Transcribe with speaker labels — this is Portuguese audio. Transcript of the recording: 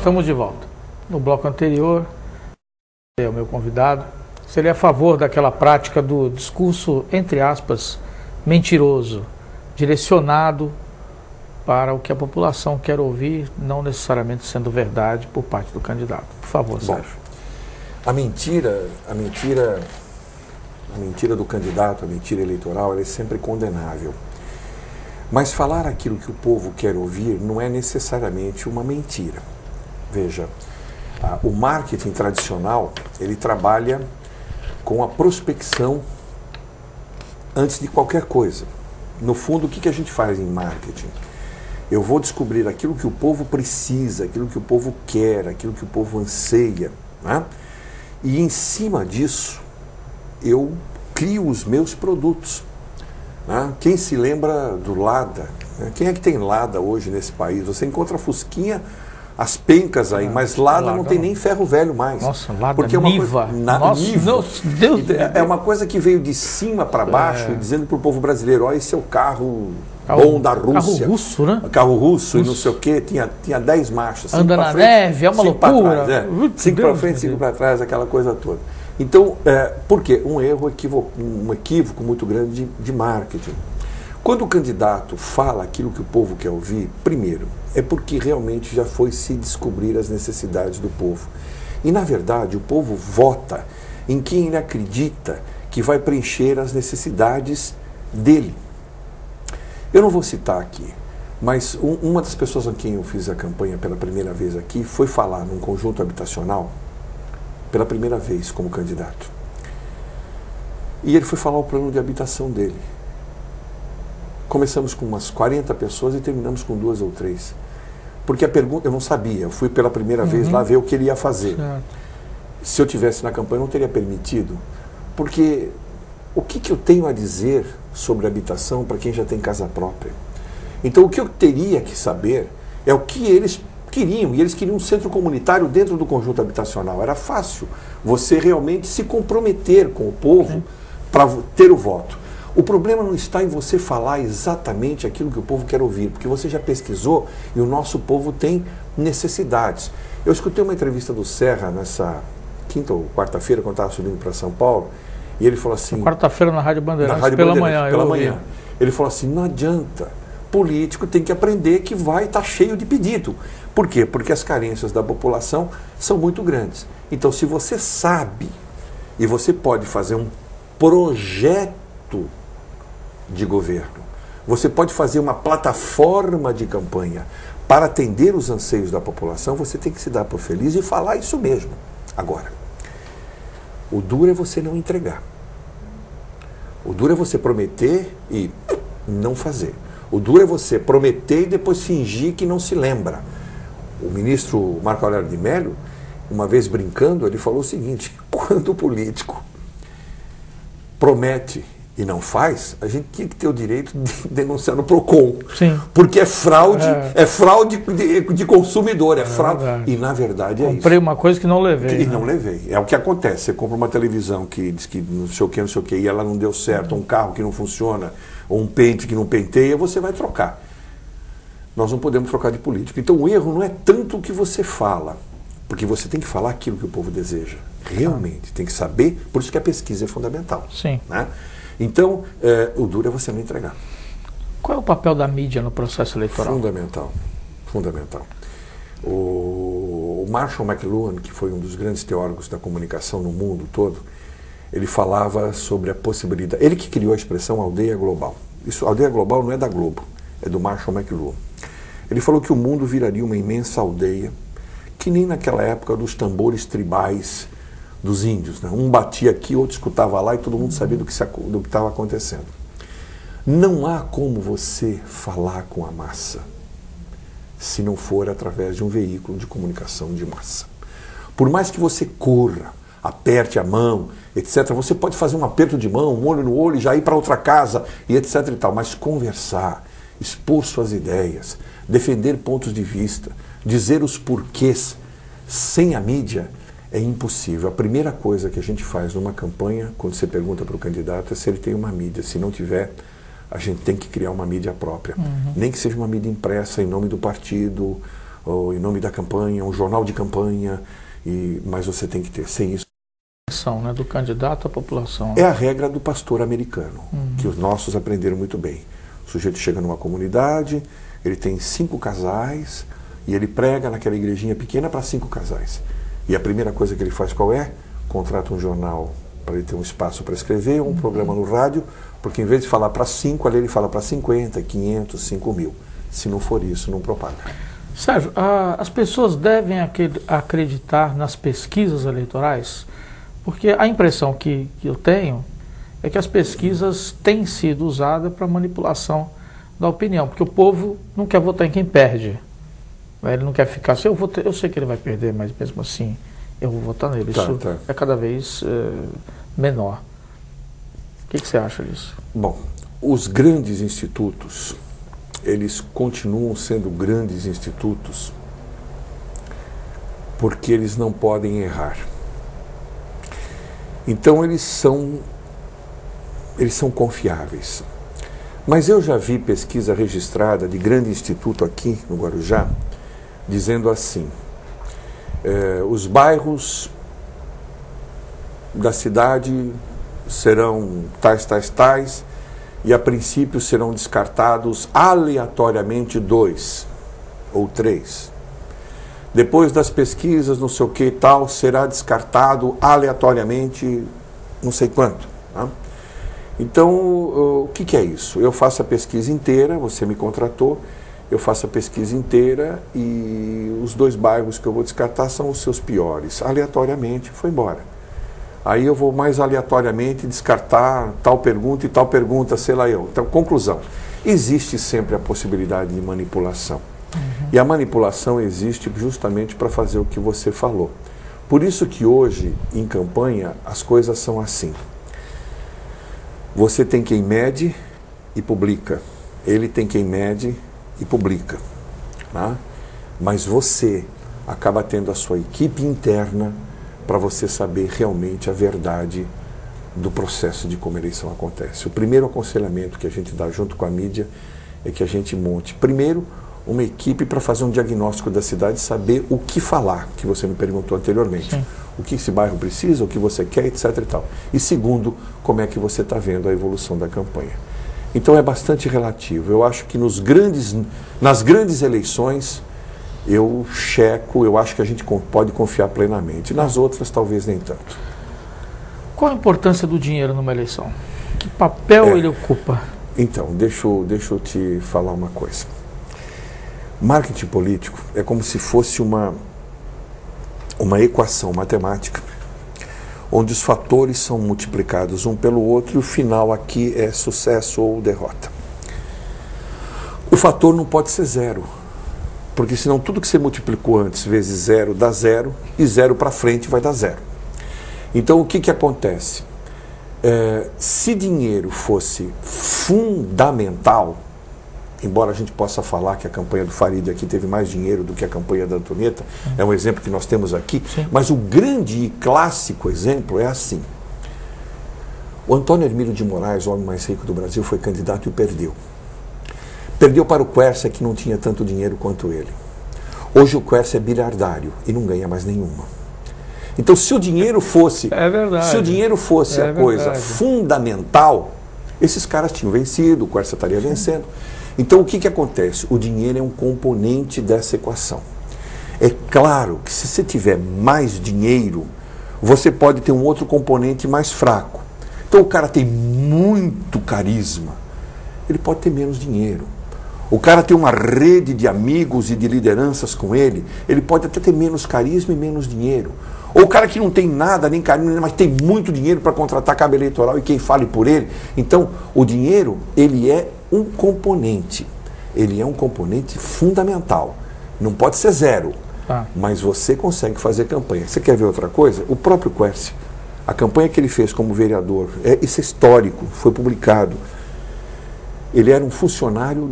Speaker 1: Estamos de volta. No bloco anterior, é o meu convidado. Seria a favor daquela prática do discurso, entre aspas, mentiroso, direcionado para o que a população quer ouvir, não necessariamente sendo verdade por parte do candidato. Por favor, Sérgio.
Speaker 2: A mentira do candidato, a mentira eleitoral, ela é sempre condenável. Mas falar aquilo que o povo quer ouvir não é necessariamente uma mentira. Veja, o marketing tradicional, ele trabalha com a prospecção antes de qualquer coisa. No fundo, o que a gente faz em marketing? Eu vou descobrir aquilo que o povo precisa, aquilo que o povo quer, aquilo que o povo anseia, né? E em cima disso, eu crio os meus produtos. Né? Quem se lembra do Lada? Né? Quem é que tem Lada hoje nesse país? Você encontra Fusquinha, as pencas aí, mas Lada não tem nem ferro velho mais.
Speaker 1: Nossa, Lada,
Speaker 2: porque é uma
Speaker 1: Niva.
Speaker 2: Niva.
Speaker 1: Nossa, Deus.
Speaker 2: É uma coisa que veio de cima para baixo, dizendo para o povo brasileiro, olha, esse é o carro bom da Rússia.
Speaker 1: Carro russo, né?
Speaker 2: Carro russo e não sei o quê, tinha 10 marchas.
Speaker 1: Anda na neve, é uma loucura.
Speaker 2: 5 para frente, 5 para trás, aquela coisa toda. Então, por quê? Um equívoco muito grande de marketing. Quando o candidato fala aquilo que o povo quer ouvir, primeiro, é porque realmente já foi se descobrir as necessidades do povo. E, na verdade, o povo vota em quem ele acredita que vai preencher as necessidades dele. Eu não vou citar aqui, mas uma das pessoas a quem eu fiz a campanha pela primeira vez aqui foi falar num conjunto habitacional pela primeira vez como candidato. E ele foi falar o plano de habitação dele. Começamos com umas 40 pessoas e terminamos com 2 ou 3. Porque a pergunta, eu não sabia, eu fui pela primeira vez lá ver o que ele ia fazer. Certo. Se eu tivesse na campanha, eu não teria permitido. Porque o que eu tenho a dizer sobre habitação para quem já tem casa própria? Então, o que eu teria que saber é o que eles queriam, e eles queriam um centro comunitário dentro do conjunto habitacional. Era fácil você realmente se comprometer com o povo para ter o voto. O problema não está em você falar exatamente aquilo que o povo quer ouvir, porque você já pesquisou e o nosso povo tem necessidades. Eu escutei uma entrevista do Serra nessa quinta ou quarta-feira, quando estava subindo para São Paulo, e ele falou assim...
Speaker 1: Quarta-feira na Rádio Bandeirantes, pela manhã.
Speaker 2: Ele falou assim, não adianta, político tem que aprender que vai estar cheio de pedido. Por quê? Porque as carências da população são muito grandes. Então, se você sabe e você pode fazer um projeto de governo, você pode fazer uma plataforma de campanha para atender os anseios da população, você tem que se dar por feliz e falar isso mesmo. Agora, o duro é você não entregar. O duro é você prometer e não fazer. O duro é você prometer e depois fingir que não se lembra. O ministro Marco Aurélio de Mello, uma vez brincando, ele falou o seguinte: quando o político promete e não faz, a gente tinha que ter o direito de denunciar no PROCON.
Speaker 1: Sim.
Speaker 2: Porque é fraude, fraude de consumidor, é fraude. Verdade. E na verdade é isso.
Speaker 1: Comprei uma coisa que não levei.
Speaker 2: E não levei. É o que acontece. Você compra uma televisão que diz que não sei o que, e ela não deu certo, um carro que não funciona, ou um pente que não penteia, você vai trocar. Nós não podemos trocar de político. Então o erro não é tanto o que você fala, porque você tem que falar aquilo que o povo deseja. Realmente, tem que saber, por isso que a pesquisa é fundamental.
Speaker 1: Sim.
Speaker 2: Né? Então, o duro é você não entregar.
Speaker 1: Qual é o papel da mídia no processo eleitoral?
Speaker 2: Fundamental. Fundamental. O Marshall McLuhan, que foi um dos grandes teóricos da comunicação no mundo todo, ele falava sobre a possibilidade... Ele que criou a expressão aldeia global. Isso, aldeia global não é da Globo, é do Marshall McLuhan. Ele falou que o mundo viraria uma imensa aldeia, que nem naquela época dos tambores tribais dos índios, né? Um batia aqui, outro escutava lá e todo mundo sabia do que estava acontecendo. Não há como você falar com a massa se não for através de um veículo de comunicação de massa. Por mais que você corra, aperte a mão, etc., você pode fazer um aperto de mão, um olho no olho e já ir para outra casa, e etc. e tal, mas conversar, expor suas ideias, defender pontos de vista, dizer os porquês sem a mídia é impossível. A primeira coisa que a gente faz numa campanha, quando você pergunta para o candidato, é se ele tem uma mídia. Se não tiver, a gente tem que criar uma mídia própria. Nem que seja uma mídia impressa em nome do partido, ou em nome da campanha, um jornal de campanha, mas você tem que ter, sem isso.
Speaker 1: Né, do candidato à população.
Speaker 2: É a regra do pastor americano, que os nossos aprenderam muito bem. O sujeito chega numa comunidade, ele tem 5 casais, e ele prega naquela igrejinha pequena para 5 casais. E a primeira coisa que ele faz qual é? Contrata um jornal para ele ter um espaço para escrever, um programa no rádio, porque em vez de falar para 5, ali ele fala para 50, 500, 5 mil. Se não for isso, não propaga.
Speaker 1: Sérgio, as pessoas devem acreditar nas pesquisas eleitorais? Porque a impressão que eu tenho é que as pesquisas têm sido usadas para manipulação da opinião, porque o povo não quer votar em quem perde. Ele não quer ficar assim, eu sei que ele vai perder, mas mesmo assim eu vou votar nele. Isso é cada vez menor. O que você acha disso?
Speaker 2: Bom, os grandes institutos, eles continuam sendo grandes institutos porque eles não podem errar. Então eles são confiáveis. Mas eu já vi pesquisa registrada de grande instituto aqui no Guarujá, dizendo assim, os bairros da cidade serão tais, e a princípio serão descartados aleatoriamente 2 ou 3. Depois das pesquisas, não sei o que e tal, será descartado aleatoriamente não sei quanto. Tá? Então, o que é isso? Eu faço a pesquisa inteira, você me contratou, eu faço a pesquisa inteira e os 2 bairros que eu vou descartar são os seus piores. Aleatoriamente, foi embora. Aí eu vou mais aleatoriamente descartar tal pergunta e tal pergunta, sei lá eu. Então, conclusão, existe sempre a possibilidade de manipulação. E a manipulação existe justamente para fazer o que você falou. Por isso que hoje, em campanha, as coisas são assim. Você tem quem mede e publica. Ele tem quem mede e publica. Tá? Mas você acaba tendo a sua equipe interna para você saber realmente a verdade do processo de como a eleição acontece. O primeiro aconselhamento que a gente dá junto com a mídia é que a gente monte, primeiro, uma equipe para fazer um diagnóstico da cidade, saber o que falar, que você me perguntou anteriormente. Sim. O que esse bairro precisa, o que você quer, etc. e tal. E segundo, como é que você está vendo a evolução da campanha. Então é bastante relativo. Eu acho que nas grandes eleições, eu acho que a gente pode confiar plenamente. Nas outras, talvez nem tanto.
Speaker 1: Qual a importância do dinheiro numa eleição? Que papel ele ocupa?
Speaker 2: Então, deixa eu te falar uma coisa. Marketing político é como se fosse uma equação matemática, onde os fatores são multiplicados um pelo outro e o final aqui é sucesso ou derrota. O fator não pode ser 0, porque senão tudo que você multiplicou antes vezes 0 dá 0 e 0 para frente vai dar 0. Então o que acontece? Se dinheiro fosse fundamental, embora a gente possa falar que a campanha do Farid aqui teve mais dinheiro do que a campanha da Antonieta, é um exemplo que nós temos aqui, sim, mas o grande e clássico exemplo é assim. O Antônio Hermílio de Moraes, o homem mais rico do Brasil, foi candidato e perdeu. Perdeu para o Quércia, que não tinha tanto dinheiro quanto ele. Hoje o Quércia é biliardário e não ganha mais nenhuma. Então, se o dinheiro fosse, a coisa fundamental, esses caras tinham vencido, o Quércia estaria vencendo. Então, o que acontece? O dinheiro é um componente dessa equação. É claro que se você tiver mais dinheiro, você pode ter um outro componente mais fraco. Então, o cara tem muito carisma, ele pode ter menos dinheiro. O cara tem uma rede de amigos e de lideranças com ele pode até ter menos carisma e menos dinheiro. Ou o cara que não tem nada, nem carisma, mas tem muito dinheiro para contratar cabo eleitoral e quem fale por ele. Então, o dinheiro, ele é um componente. Ele é um componente fundamental. Não pode ser 0, mas você consegue fazer campanha. Você quer ver outra coisa? O próprio Quércia, a campanha que ele fez como vereador, isso é histórico, foi publicado. Ele era um funcionário